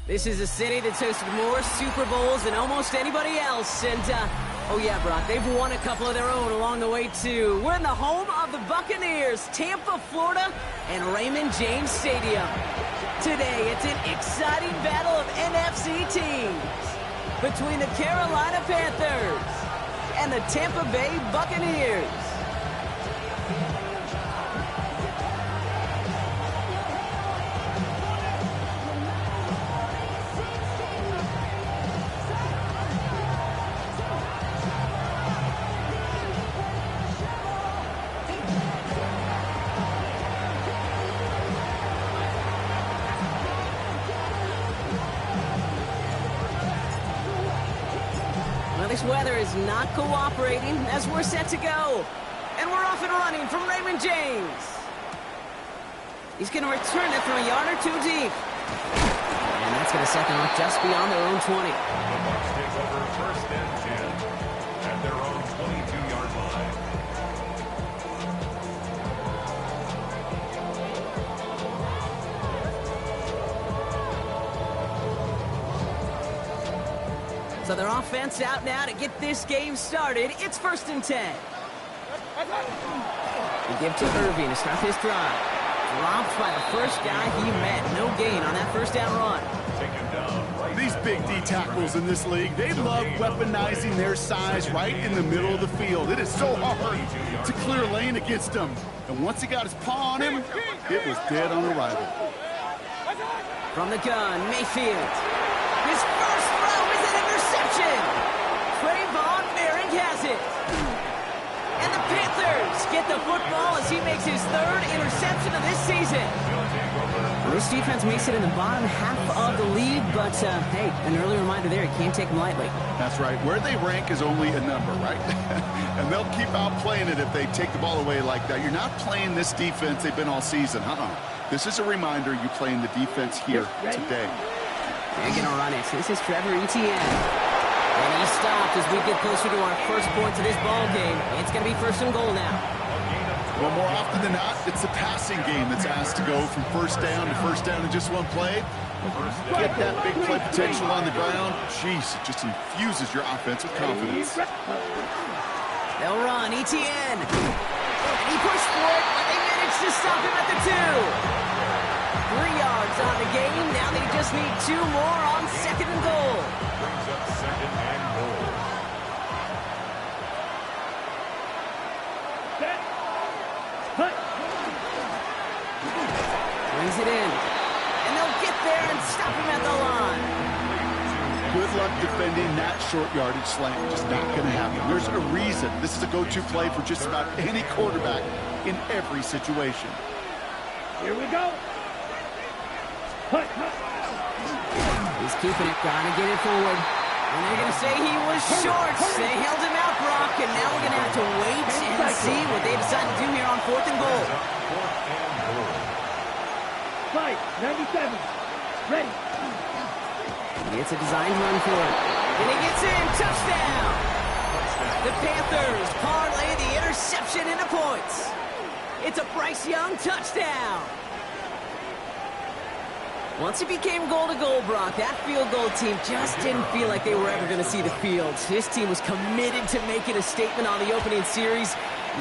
This is a city that's hosted more Super Bowls than almost anybody else. And, oh yeah, Brock, they've won a couple of their own along the way, too. We're in the home of the Buccaneers, Tampa, Florida, and Raymond James Stadium. Today, it's an exciting battle of NFC teams between the Carolina Panthers and the Tampa Bay Buccaneers. This weather is not cooperating as we're set to go. And we're off and running from Raymond James. He's going to return it from a yard or two deep. And that's going to set them up just beyond their own 20. The Bucs take over first and 10 at their own 22-yard line. So their offense out now to get this game started. It's first and 10. They give to Irving to start his drive. Dropped by the first guy he met. No gain on that first down run. These big D tackles in this league, they love weaponizing their size right in the middle of the field. It is so hard to clear lane against them. And once he got his paw on him, it was dead on arrival. From the gun, Mayfield. His first throw is an interception. Trayvon Merrick has it. And the Panthers get the football as he makes his third interception of this season. Well, this defense makes it in the bottom half of the league, but, hey, an early reminder there, you can't take them lightly. That's right. Where they rank is only a number, right? And they'll keep outplaying it if they take the ball away like that. You're not playing this defense they've been all season. This is a reminder you play in the defense here today. They're going to run it. This is Trevor Etienne. And he stopped as we get closer to our first point to this ball game. It's going to be first and goal now. Well, more often than not, it's the passing game that's asked to go from first down to first down in just one play. Get that big play potential on the ground. Jeez, it just infuses your offense with confidence. They'll run, Etienne. And he pushed for it, but they managed to stop him at the 2. 3 yards on the game. Now they just need 2 more on second and goal. Brings up second and goal. Brings it in. And they'll get there and stop him at the line. Good luck defending that short yardage slant. Just not going to happen. There's a reason. This is a go-to play for just about any quarterback in every situation. Here we go. He's keeping it, trying to get it forward. And they're going to say he was short. They held him out, Brock, and now we're going to have to wait and see what they decide to do here on fourth and goal. Fight, 97. Ready. He gets a designed run for it. And he gets in. Touchdown. The Panthers parlay the interception into points. It's a Bryce Young touchdown. Once it became goal-to-goal, Brock, that field goal team just didn't feel like they were ever going to see the field. This team was committed to making a statement on the opening series,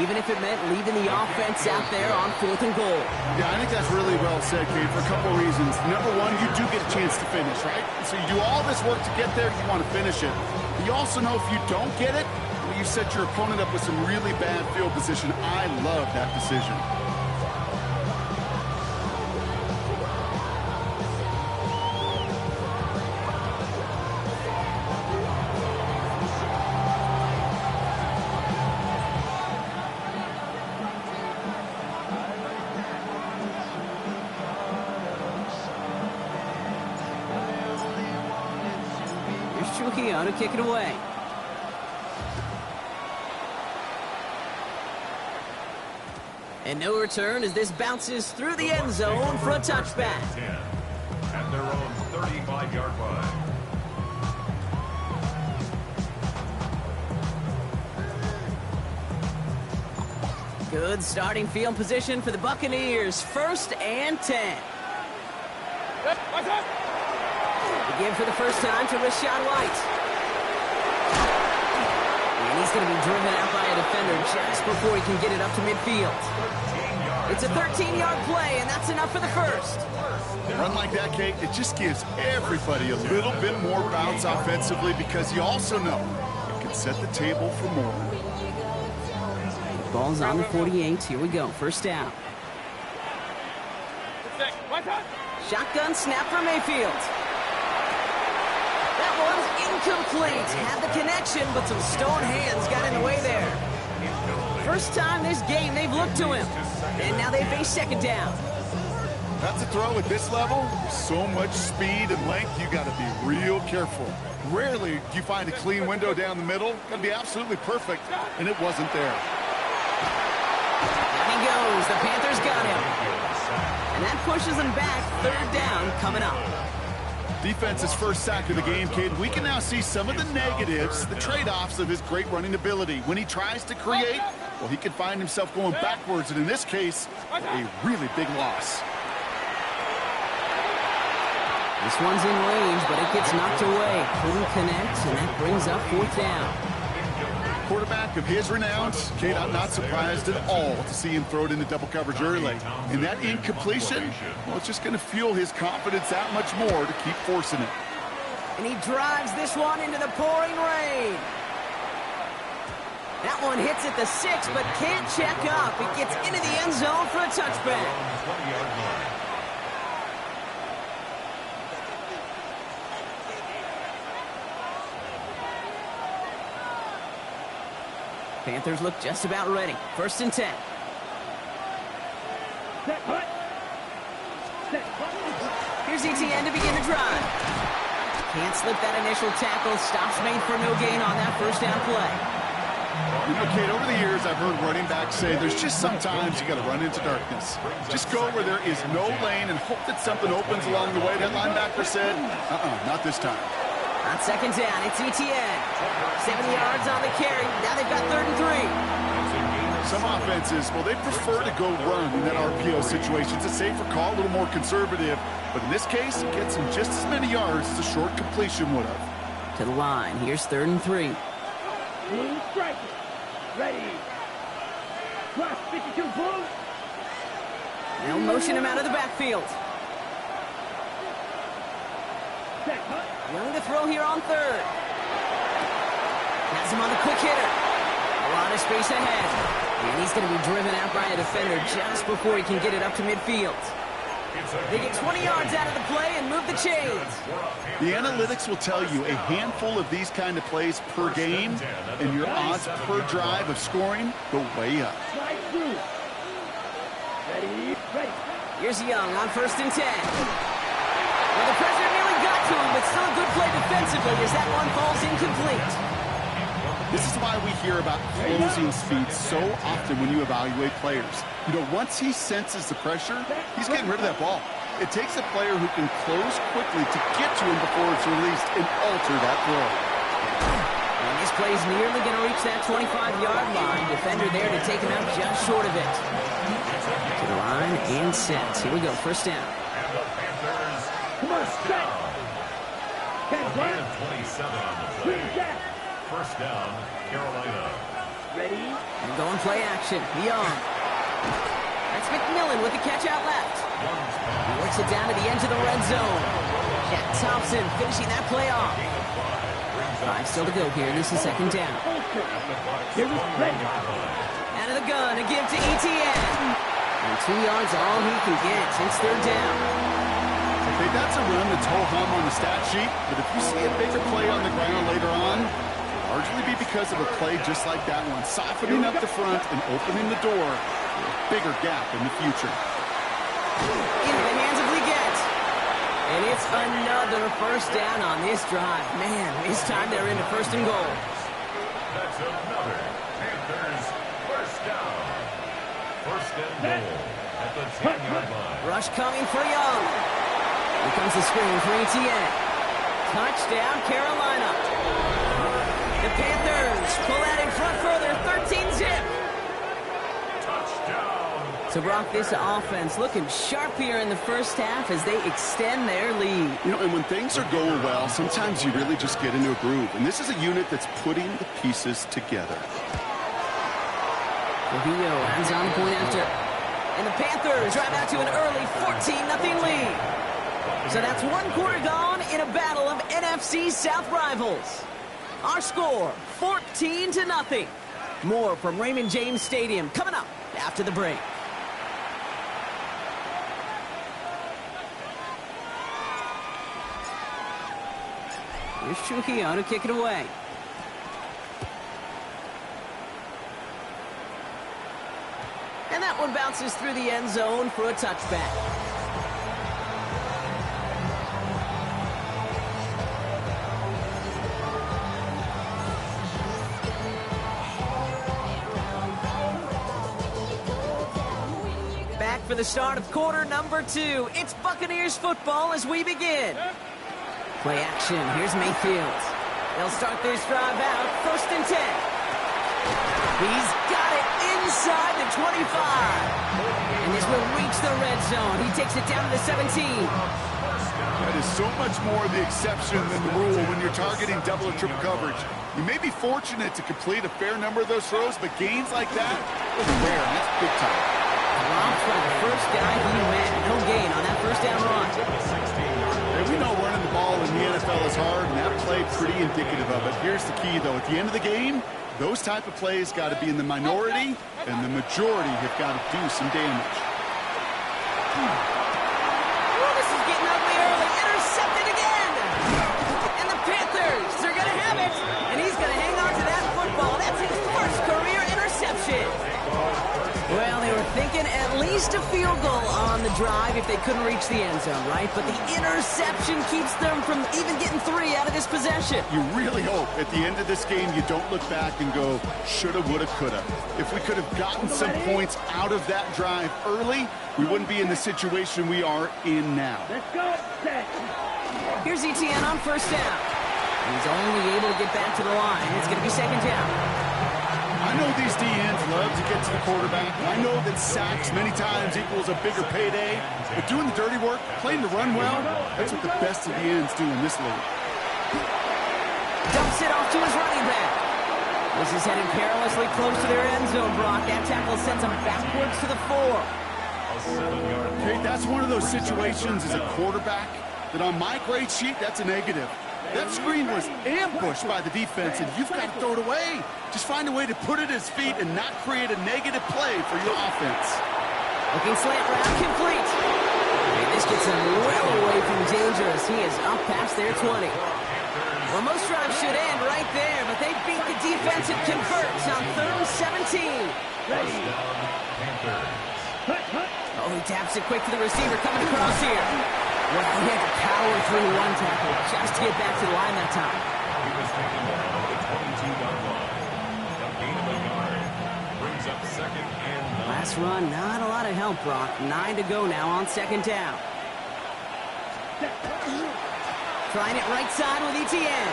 even if it meant leaving the offense out there on fourth and goal. Yeah, I think that's really well said, Kate, for a couple of reasons. Number one, you do get a chance to finish, right? So you do all this work to get there, you want to finish it. But you also know if you don't get it, well, you set your opponent up with some really bad field position. I love that decision. Trujillo to kick it away. And no return as this bounces through the end zone for a touchback. 10 at their own 35-yard line. Good starting field position for the Buccaneers. First and 10. Again for the first time to Rachaad White. And he's going to be driven out by a defender just before he can get it up to midfield. It's a 13-yard play, and that's enough for the first. A run like that, Kate, it just gives everybody a little bit more bounce offensively because you also know it can set the table for more. Ball's on the 48. Here we go. First down. Shotgun snap for Mayfield. That one's incomplete. Had the connection, but some stone hands got in the way there. First time this game they've looked to him. And now they face second down. That's a throw at this level. So much speed and length, you got to be real careful. Rarely do you find a clean window down the middle. Got to be absolutely perfect, and it wasn't there. There he goes. The Panthers got him. And that pushes them back. Third down coming up. Defense's first sack of the game, kid. We can now see some of the negatives, the trade-offs of his great running ability. When he tries to create, well, he can find himself going backwards, and in this case, a really big loss. This one's in range, but it gets knocked away. Couldn't connect, and that brings up fourth down. Quarterback of his renown, Kate, I'm not surprised at all to see him throw it into double coverage early. And that incompletion, well, it's just going to fuel his confidence that much more to keep forcing it. And he drives this one into the pouring rain. That one hits at the 6, but can't check up. It gets into the end zone for a touchback. Panthers look just about ready. First and 10. Here's Etienne to begin the drive. Can't slip that initial tackle. Stops made for no gain on that first down play. You know, Kate, over the years, I've heard running backs say there's just sometimes you got to run into darkness. Just go where there is no lane and hope that something opens along the way. That linebacker said, not this time. On second down, it's Etienne. 7 yards on the carry. Now they've got 3rd and 3. Some offenses, well, they prefer to go run in that RPO situation. It's a safer call, a little more conservative. But in this case, it gets him just as many yards as a short completion would have. To the line. Here's 3rd and 3. Blue striker. Ready. Cross 52 blue. They'll motion him out of the backfield. Young to throw here on 3rd. Has him on the quick hitter. A lot of space ahead. And he's going to be driven out by a defender just before he can get it up to midfield. They get 20 yards out of the play and move the chains. The analytics will tell you a handful of these kind of plays per game, and your odds per drive of scoring go way up. Ready. Here's Young on 1st and 10. Well, the pressure nearly got to him, but still a good play defensively as that one falls incomplete. This is why we hear about closing speed so often when you evaluate players. You know, once he senses the pressure, he's getting rid of that ball. It takes a player who can close quickly to get to him before it's released and alter that throw. And this play's nearly going to reach that 25-yard line. Defender there to take him out just short of it. To the line and set. Here we go, first down. Come on, set. And 27 on the play. First down, Carolina. Ready. And going play action. Young. That's McMillan with the catch out left. He works it down to the edge of the red zone. Jack Thompson finishing that play off. 5 still to go here. This is second down. Here is ready. Out of the gun, a give to Etienne. And 2 yards all he can get. It's third down. Okay, that's a run that's ho-hum on the stat sheet, but if you see a bigger play on the ground later on, it'll largely be because of a play just like that one, softening up the front and opening the door for a bigger gap in the future. Into the hands of Leggett. And it's another first down on this drive. Man, this time they're into 1st and goal. That's another Panthers first down. 1st and goal at the 10-yard line. Rush coming for Young. Here comes the screen for Etienne. Touchdown, Carolina. The Panthers pull out in front further, 13-zip. Touchdown, So, Brock, this offense looking sharp here in the first half as they extend their lead. You know, and when things are going well, sometimes you really just get into a groove. And this is a unit that's putting the pieces together. Trujillo hands on the point after. And the Panthers drive out to an early 14-0 lead. So that's one quarter gone in a battle of NFC South rivals. Our score, 14-0. More from Raymond James Stadium coming up after the break. Here's Trujillo to kick it away. And that one bounces through the end zone for a touchback. Back for the start of quarter number 2. It's Buccaneers football as we begin. Play action. Here's Mayfield. They'll start this drive out. 1st and 10. He's got it inside the 25. And this will reach the red zone. He takes it down to the 17. That is so much more the exception than the rule when you're targeting double or triple coverage. You may be fortunate to complete a fair number of those throws, but gains like that is rare, and that's big time. Dropped by the first guy he met. No gain on that first down run. And we know running the ball in the NFL is hard, and that play pretty indicative of it. Here's the key, though. At the end of the game, those type of plays got to be in the minority, and the majority have got to do some damage. Oh, this is getting ugly early. Intercepted again. And the Panthers are going to have it. And he's going to hang on to that football. That's his first career interception. Well, they were thinking at least a field goal on the drive if they couldn't reach the end zone, right? But the interception keeps them from even getting 3 out of this possession. You really hope at the end of this game you don't look back and go, shoulda, woulda, coulda. If we could have gotten some points out of that drive early, we wouldn't be in the situation we are in now. Let's go. Set. Here's Etienne on 1st down. He's only able to get back to the line. It's going to be 2nd down. I know these DNs love to get to the quarterback. I know that sacks many times equals a bigger payday. But doing the dirty work, playing the run well, that's what the best of the ends do in this league. Dumps it off to his running back. This is heading perilously close to their end zone, Brock. That tackle sends him backwards to the 4. Okay, that's one of those situations as a quarterback that on my grade sheet, that's a negative. That screen was ambushed by the defense, and you've got to throw it away. Just find a way to put it at his feet and not create a negative play for your offense. Looking slant route complete. And this gets him well away from dangerous. He is up past their 20. Well, most drives should end right there, but they beat the defense and converts on 3rd and 17. Oh, he taps it quick to the receiver coming across here. Well, he had to power through one tackle just to get back to the line that time. He was taken down at the 22-yard line. A gain of a yard brings up 2nd and 9. Last run, not a lot of help, Brock. 9 to go now on 2nd down. Trying it right side with Etienne.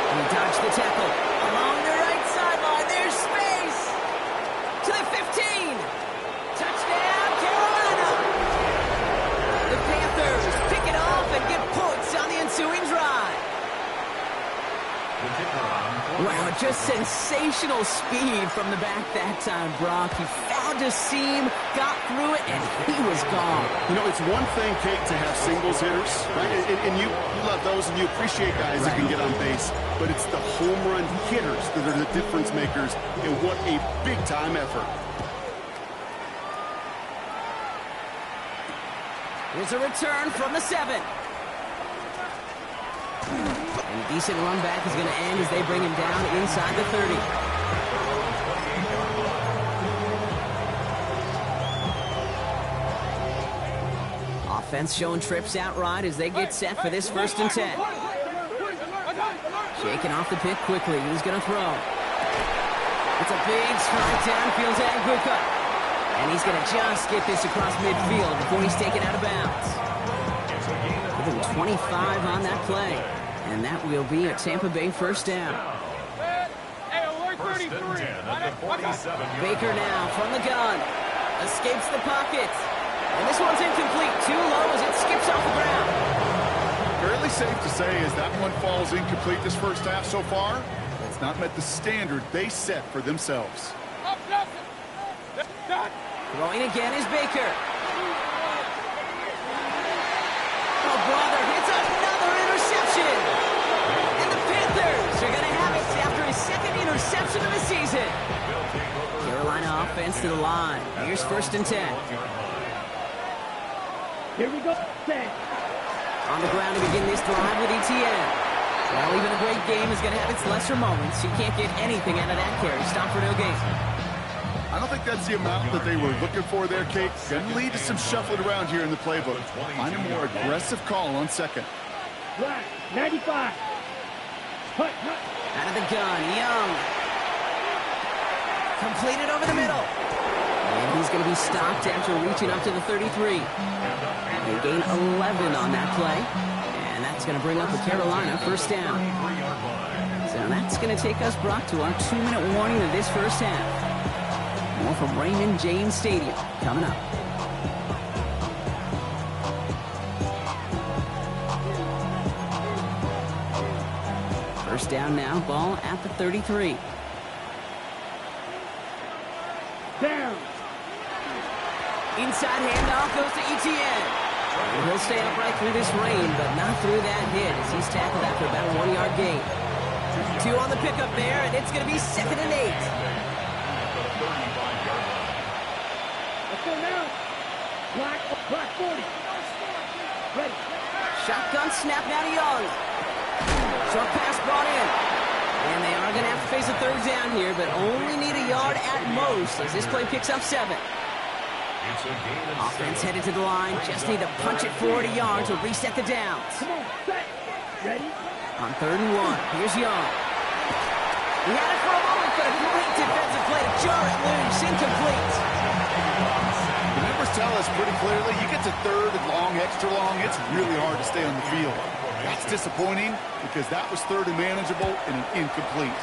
And he dodged the tackle. Along the right sideline, there's space. To the 15. Touchdown, Carolina. The Panthers pick it off and get points on the ensuing drive. Wow, just sensational speed from the back that time, Brock. He found a seam, got through it, and he was gone. You know, it's one thing, Kate, to have singles hitters, right? And you love those, and you appreciate guys that can get on base. But it's the home run hitters that are the difference makers, and what a big-time effort. Here's a return from the 7. And a decent run back is going to end as they bring him down inside the 30. Offense showing trips out right as they get set for this 1st and 10. Shaking off the pick quickly. He's going to throw. It's a big strike downfield to Aguka. And he's going to just get this across midfield before he's taken out of bounds. Give him 25 on that play. And that will be a Tampa Bay 1st down. First and 10 at the 47. Baker now from the gun. Escapes the pocket. And this one's incomplete. Too low as it skips off the ground. Fairly safe to say as that one falls incomplete this first half so far, it's not met the standard they set for themselves. Throwing again is Baker. Oh, brother, it's another interception. And the Panthers are going to have it after his second interception of the season. Carolina offense to the line. Here's 1st and 10. Here we go. On the ground to begin this drive with Etienne. Well, even a great game is going to have its lesser moments. You can't get anything out of that carry. Stop for no gain. I don't think that's the amount that they were looking for there, Kate. Going to lead to some shuffling around here in the playbook. Find a more aggressive call on second. Right, 95. Hut. Out of the gun, Young. Completed over the middle. And he's going to be stopped after reaching up to the 33. They gain 11 on that play. And that's going to bring up a Carolina 1st down. So that's going to take us, Brock, to our 2-minute warning of this first half. More from Raymond James Stadium coming up. First down now, ball at the 33. Down. Inside handoff goes to Etienne. And he'll stay upright through this rain, but not through that hit as he's tackled after about a 1-yard gain. 2 on the pickup there, and it's going to be 2nd and 8. Let's go now. Black 40. Ready. Shotgun snap now to Young. Short pass brought in. And they are going to have to face a 3rd down here, but only need a yard at most as this play picks up 7. Offense headed to the line. Just need to punch it 40 yards to reset the downs. Come on, set. Ready. On 3rd and 1, here's Young. He had it for a moment, but a great defensive play to jar it loose. Incomplete. The numbers tell us pretty clearly, you get to 3rd and long, extra long, it's really hard to stay on the field. That's disappointing because that was 3rd and manageable and an incomplete.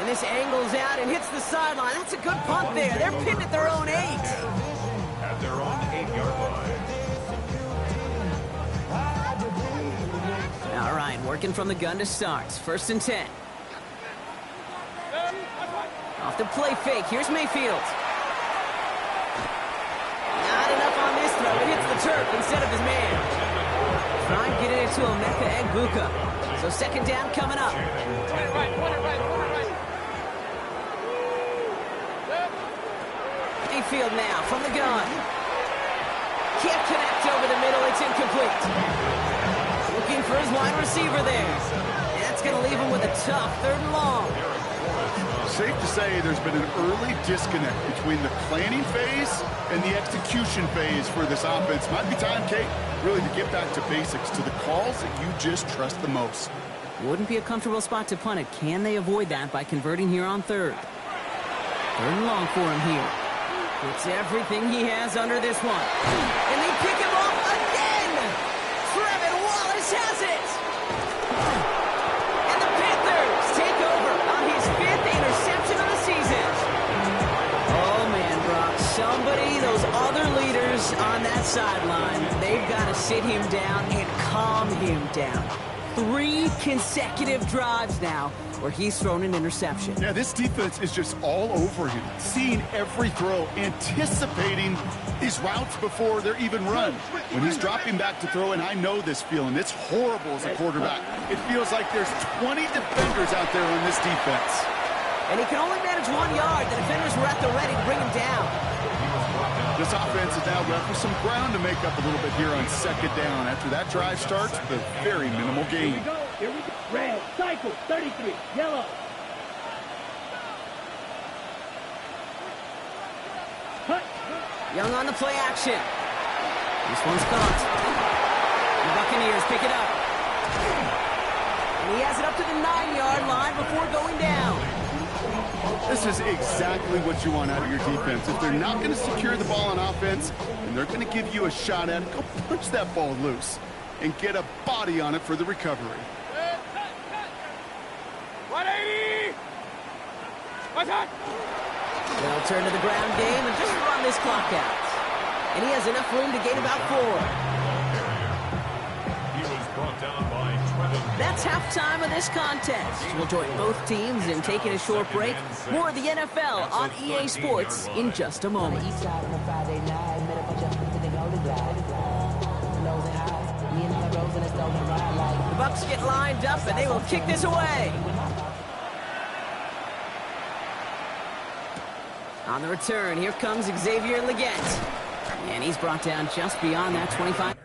And this angles out and hits the sideline. That's a good punt there. They're pinned at their own 8. At their own 8-yard line. All right, working from the gun to start. 1st and 10. Off the play fake. Here's Mayfield. Not enough on this throw. It hits the turf instead of his man. Try and get it into Emeka Egbuka. So 2nd down coming up. Mayfield now from the gun. Can't connect over the middle. It's incomplete. Looking for his wide receiver there. And that's going to leave him with a tough 3rd and long. Safe to say there's been an early disconnect between the planning phase and the execution phase for this offense. Might be time, Kate, really to get back to basics, to the calls that you just trust the most. Wouldn't be a comfortable spot to punt it. Can they avoid that by converting here on 3rd? 3rd and long for him here. It's everything he has under this one. And they pick him off again! Trevin Wallace has it! And the Panthers take over on his 5th interception of the season. Oh, man, Brock. Somebody, those other leaders on that sideline, they've got to sit him down and calm him down. 3 consecutive drives now where he's thrown an interception. Yeah, this defense is just all over him, seeing every throw, anticipating these routes before they're even run. When he's dropping back to throw, and I know this feeling, it's horrible as a quarterback. It feels like there's 20 defenders out there on this defense. And he can only manage 1 yard. The defenders were at the ready to bring him down. This offense is now left with some ground to make up a little bit here on 2nd down. After that drive starts, with a very minimal gain. Here we go. Red, cycle, 33, yellow. Hut. Young on the play action. This one's caught. The Buccaneers pick it up. And he has it up to the 9-yard line before going down. This is exactly what you want out of your defense. If they're not going to secure the ball on offense, and they're going to give you a shot at it, go punch that ball loose and get a body on it for the recovery. 180! Attack! They'll turn to the ground game and just run this clock out. And he has enough room to gain about 4. He was brought down by Trevin. That's halftime of this contest. We'll join both teams in taking a short break. More of the NFL on EA Sports in just a moment. The Bucs get lined up and they will kick this away. On the return, here comes Xavier Legette. And he's brought down just beyond that 25.